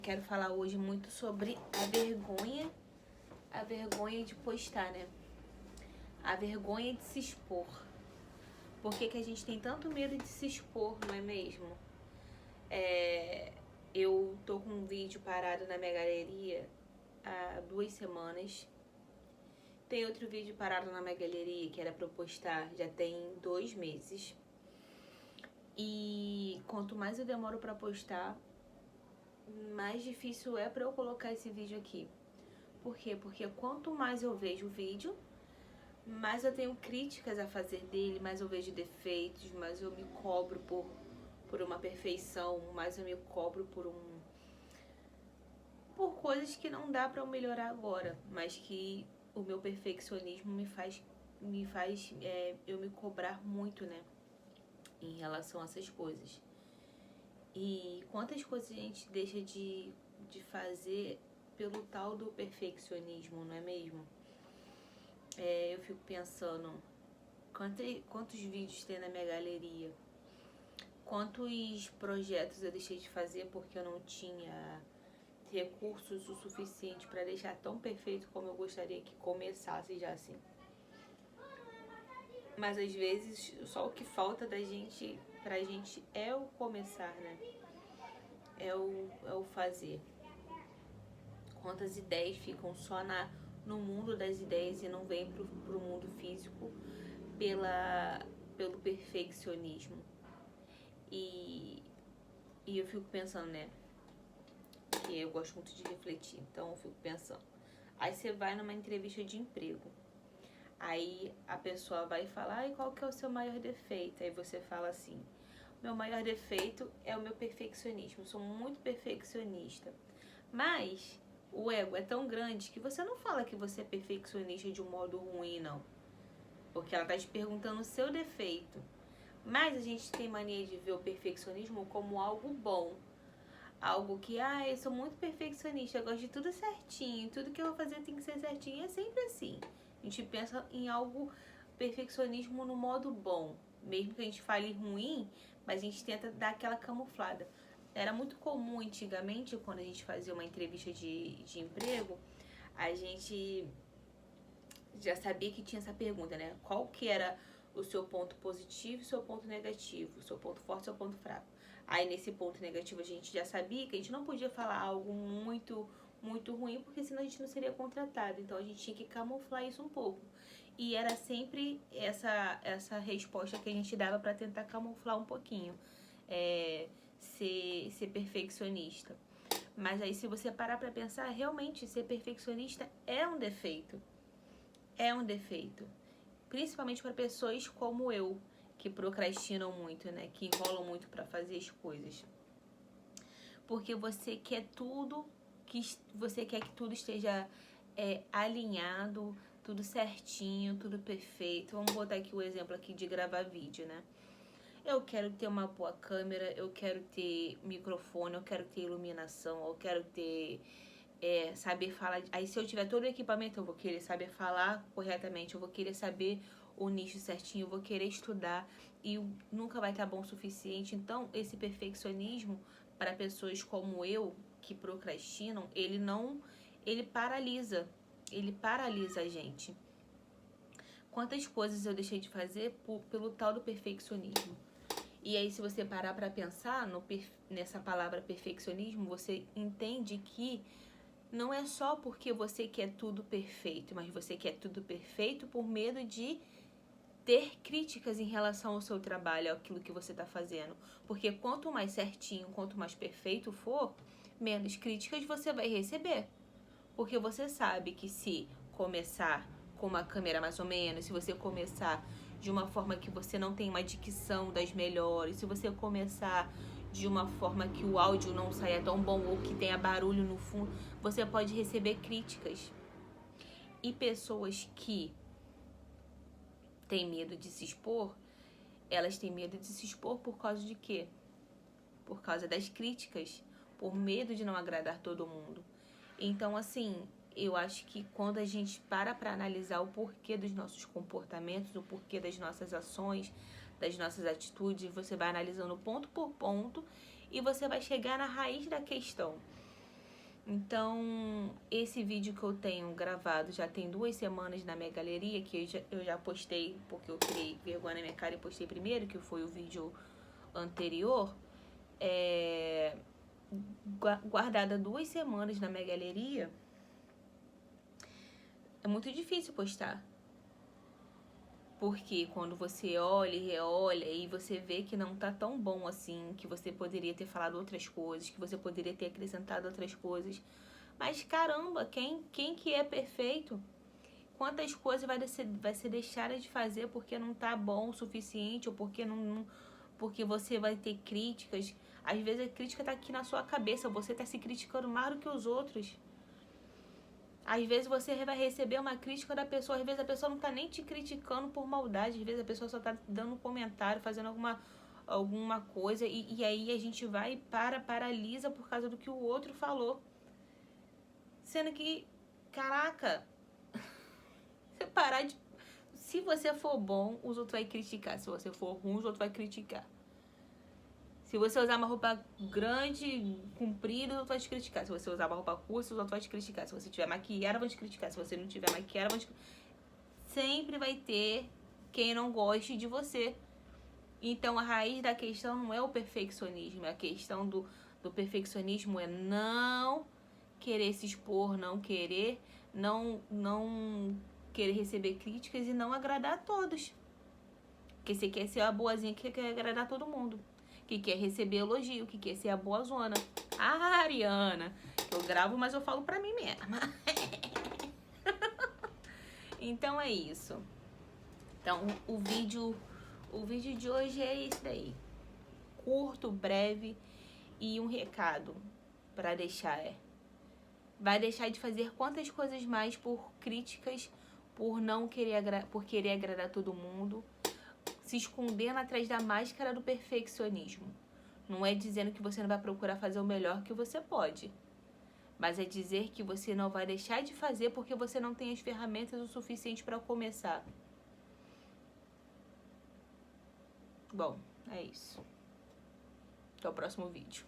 Quero falar hoje muito sobre a vergonha de postar, né? A vergonha de se expor. Por que a gente tem tanto medo de se expor, não é mesmo? Eu tô com um vídeo parado na minha galeria há 2 semanas. Tem outro vídeo parado na minha galeria que era pra eu postar já tem 2 meses. E quanto mais eu demoro pra postar, mais difícil é pra eu colocar esse vídeo aqui. Por quê? Porque quanto mais eu vejo o vídeo, mais eu tenho críticas a fazer dele, mais eu vejo defeitos, mais eu me cobro por uma perfeição, mais eu me cobro por coisas que não dá pra eu melhorar agora, mas que o meu perfeccionismo me faz eu me cobrar muito, né, em relação a essas coisas. E quantas coisas a gente deixa de fazer pelo tal do perfeccionismo, não é mesmo? Eu fico pensando, quantos vídeos tem na minha galeria? Quantos projetos eu deixei de fazer porque eu não tinha recursos o suficiente para deixar tão perfeito como eu gostaria que começasse já assim. Mas às vezes só o que falta pra gente é o começar, né? É o fazer. Quantas ideias ficam só no mundo das ideias e não vêm pro mundo físico pelo perfeccionismo. E eu fico pensando, né? Que eu gosto muito de refletir, então eu fico pensando. Aí você vai numa entrevista de emprego. Aí a pessoa vai falar, e qual que é o seu maior defeito? Aí você fala assim, meu maior defeito é o meu perfeccionismo, eu sou muito perfeccionista. Mas o ego é tão grande que você não fala que você é perfeccionista de um modo ruim, não. Porque ela tá te perguntando o seu defeito. Mas a gente tem mania de ver o perfeccionismo como algo bom. Algo que, eu sou muito perfeccionista, eu gosto de tudo certinho, tudo que eu vou fazer tem que ser certinho, é sempre assim. A gente pensa em algo, perfeccionismo no modo bom. Mesmo que a gente fale ruim, mas a gente tenta dar aquela camuflada. Era muito comum antigamente, quando a gente fazia uma entrevista de emprego, a gente já sabia que tinha essa pergunta, né? Qual que era o seu ponto positivo e o seu ponto negativo, o seu ponto forte e o seu ponto fraco. Aí nesse ponto negativo a gente já sabia que a gente não podia falar algo muito ruim, porque senão a gente não seria contratado. Então a gente tinha que camuflar isso um pouco. E era sempre essa resposta que a gente dava para tentar camuflar um pouquinho. Ser perfeccionista. Mas aí se você parar pra pensar, realmente ser perfeccionista é um defeito. É um defeito. Principalmente para pessoas como eu, que procrastinam muito, né? Que enrolam muito para fazer as coisas. Porque você quer que tudo esteja alinhado, tudo certinho, tudo perfeito. Vamos botar aqui o exemplo aqui de gravar vídeo, né? Eu quero ter uma boa câmera, eu quero ter microfone, eu quero ter iluminação, eu quero ter saber falar. Aí se eu tiver todo o equipamento, eu vou querer saber falar corretamente, eu vou querer saber o nicho certinho, eu vou querer estudar e nunca vai estar bom o suficiente. Então esse perfeccionismo para pessoas como eu que procrastinam, ele paralisa a gente. Quantas coisas eu deixei de fazer pelo tal do perfeccionismo? E aí, se você parar pra pensar nessa palavra perfeccionismo, você entende que não é só porque você quer tudo perfeito, mas você quer tudo perfeito por medo de ter críticas em relação ao seu trabalho, àquilo que você tá fazendo. Porque quanto mais certinho, quanto mais perfeito for, menos críticas você vai receber. Porque você sabe que se começar com uma câmera mais ou menos, se você começar de uma forma que você não tem uma dicção das melhores, se você começar de uma forma que o áudio não saia tão bom ou que tenha barulho no fundo, você pode receber críticas. E pessoas que têm medo de se expor, elas têm medo de se expor por causa de quê? Por causa das críticas, por medo de não agradar todo mundo. Então, assim, eu acho que quando a gente para analisar o porquê dos nossos comportamentos, o porquê das nossas ações, das nossas atitudes, você vai analisando ponto por ponto e você vai chegar na raiz da questão. Então, esse vídeo que eu tenho gravado já tem 2 semanas na minha galeria, que eu já postei, porque eu criei vergonha na minha cara e postei primeiro, que foi o vídeo anterior. Guardada 2 semanas na minha galeria, é muito difícil postar. Porque quando você olha e reolha e você vê que não tá tão bom assim, que você poderia ter falado outras coisas, que você poderia ter acrescentado outras coisas. Mas caramba, quem que é perfeito? Quantas coisas vai ser deixada de fazer porque não tá bom o suficiente, ou porque você vai ter críticas. Às vezes a crítica tá aqui na sua cabeça, você tá se criticando mais do que os outros. Às vezes você vai receber uma crítica da pessoa, às vezes a pessoa não tá nem te criticando por maldade, às vezes a pessoa só tá dando um comentário, fazendo alguma coisa, e aí a gente vai e paralisa por causa do que o outro falou. Sendo que, caraca, você parar de... Se você for bom, os outros vão criticar. Se você for ruim, os outros vão criticar. Se você usar uma roupa grande, comprida, os outros vão te criticar. Se você usar uma roupa curta, os outros vão te criticar. Se você tiver maquiada, vão te criticar. Se você não tiver maquiada, vão te criticar. Sempre vai ter quem não goste de você. Então, a raiz da questão não é o perfeccionismo. A questão do perfeccionismo é não querer se expor, não querer receber críticas e não agradar a todos. Porque você quer ser a boazinha que quer agradar todo mundo. Que quer receber elogio, que quer ser a boa zona. Ah, Ariana, eu gravo, mas eu falo pra mim mesma. Então é isso. Então o vídeo de hoje é esse daí. Curto, breve e um recado pra deixar vai deixar de fazer quantas coisas mais por críticas, por querer agradar todo mundo, se escondendo atrás da máscara do perfeccionismo. Não é dizendo que você não vai procurar fazer o melhor que você pode, mas é dizer que você não vai deixar de fazer porque você não tem as ferramentas o suficiente para começar. Bom, é isso. Até o próximo vídeo.